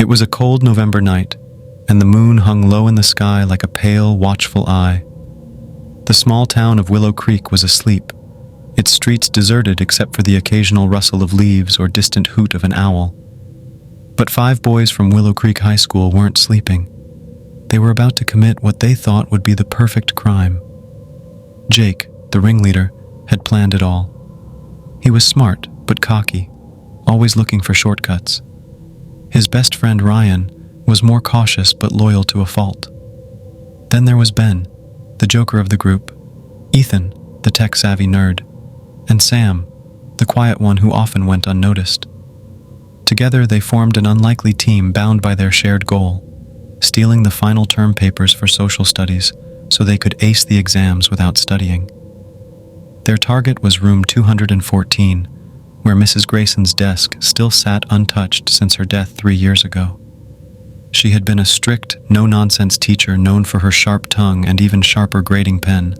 It was a cold November night, and the moon hung low in the sky like a pale, watchful eye. The small town of Willow Creek was asleep, its streets deserted except for the occasional rustle of leaves or distant hoot of an owl. But 5 boys from Willow Creek High School weren't sleeping. They were about to commit what they thought would be the perfect crime. Jake, the ringleader, had planned it all. He was smart but cocky, always looking for shortcuts. His best friend Ryan was more cautious but loyal to a fault. Then there was Ben, the joker of the group, Ethan, the tech-savvy nerd, and Sam, the quiet one who often went unnoticed. Together they formed an unlikely team bound by their shared goal, stealing the final term papers for social studies so they could ace the exams without studying. Their target was room 214, where Mrs. Grayson's desk still sat untouched since her death 3 years ago. She had been a strict, no-nonsense teacher known for her sharp tongue and even sharper grading pen.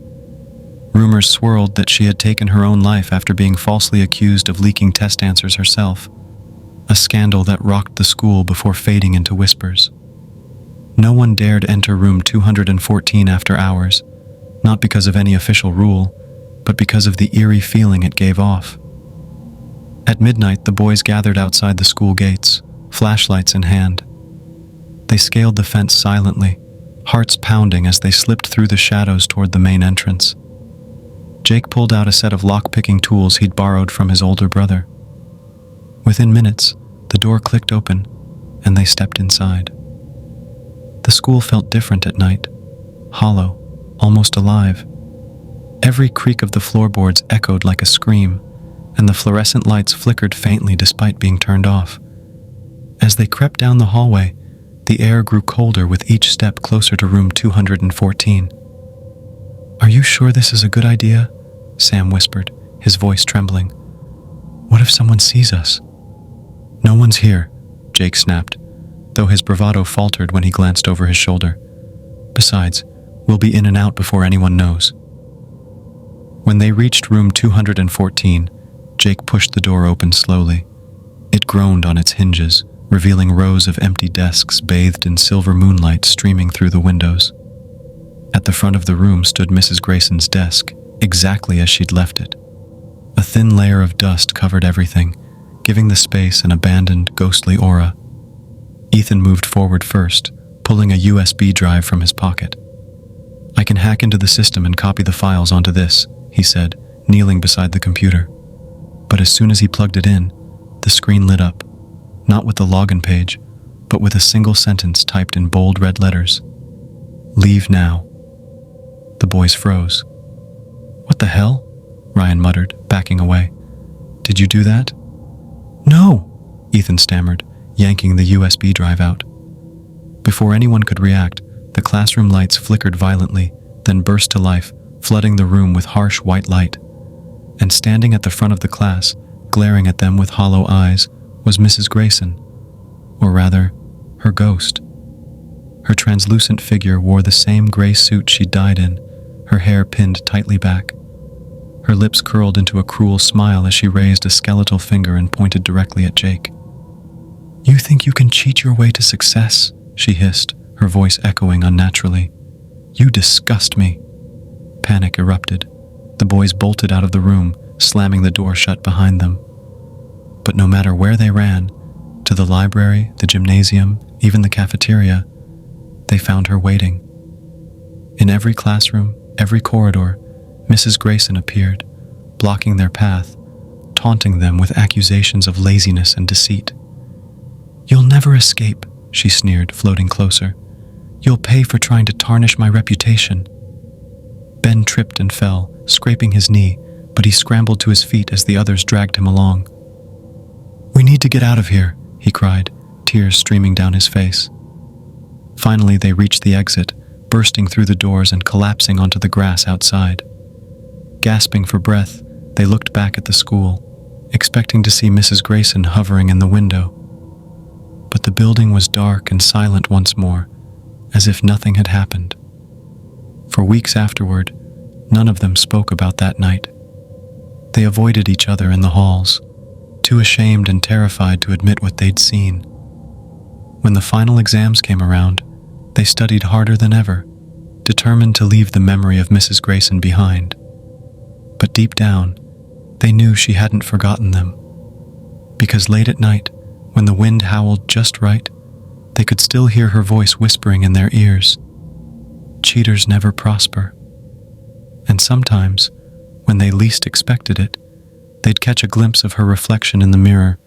Rumors swirled that she had taken her own life after being falsely accused of leaking test answers herself, a scandal that rocked the school before fading into whispers. No one dared enter room 214 after hours, not because of any official rule, but because of the eerie feeling it gave off. At midnight, the boys gathered outside the school gates, flashlights in hand. They scaled the fence silently, hearts pounding as they slipped through the shadows toward the main entrance. Jake pulled out a set of lock-picking tools he'd borrowed from his older brother. Within minutes, the door clicked open, and they stepped inside. The school felt different at night, hollow, almost alive. Every creak of the floorboards echoed like a scream, and the fluorescent lights flickered faintly despite being turned off. As they crept down the hallway, the air grew colder with each step closer to room 214. "Are you sure this is a good idea?" Sam whispered, his voice trembling. "What if someone sees us?" "No one's here," Jake snapped, though his bravado faltered when he glanced over his shoulder. "Besides, we'll be in and out before anyone knows." When they reached room 214, Jake pushed the door open slowly. It groaned on its hinges, revealing rows of empty desks bathed in silver moonlight streaming through the windows. At the front of the room stood Mrs. Grayson's desk, exactly as she'd left it. A thin layer of dust covered everything, giving the space an abandoned, ghostly aura. Ethan moved forward first, pulling a USB drive from his pocket. "I can hack into the system and copy the files onto this," he said, kneeling beside the computer. But as soon as he plugged it in, the screen lit up, not with the login page, but with a single sentence typed in bold red letters. "Leave now." The boys froze. "What the hell?" Ryan muttered, backing away. "Did you do that?" "No," Ethan stammered, yanking the USB drive out. Before anyone could react, the classroom lights flickered violently, then burst to life, flooding the room with harsh white light. And standing at the front of the class, glaring at them with hollow eyes, was Mrs. Grayson, or rather, her ghost. Her translucent figure wore the same gray suit she died in, her hair pinned tightly back. Her lips curled into a cruel smile as she raised a skeletal finger and pointed directly at Jake. "You think you can cheat your way to success?" she hissed, her voice echoing unnaturally. "You disgust me." Panic erupted. The boys bolted out of the room, slamming the door shut behind them. But no matter where they ran, to the library, the gymnasium, even the cafeteria, they found her waiting. In every classroom, every corridor, Mrs. Grayson appeared, blocking their path, taunting them with accusations of laziness and deceit. "You'll never escape," she sneered, floating closer. "You'll pay for trying to tarnish my reputation." Ben tripped and fell, scraping his knee, but he scrambled to his feet as the others dragged him along. "We need to get out of here," he cried, tears streaming down his face. Finally, they reached the exit, bursting through the doors and collapsing onto the grass outside. Gasping for breath, they looked back at the school, expecting to see Mrs. Grayson hovering in the window. But the building was dark and silent once more, as if nothing had happened. For weeks afterward, none of them spoke about that night. They avoided each other in the halls, too ashamed and terrified to admit what they'd seen. When the final exams came around, they studied harder than ever, determined to leave the memory of Mrs. Grayson behind. But deep down, they knew she hadn't forgotten them. Because late at night, when the wind howled just right, they could still hear her voice whispering in their ears, "Cheaters never prosper." And sometimes, when they least expected it, they'd catch a glimpse of her reflection in the mirror,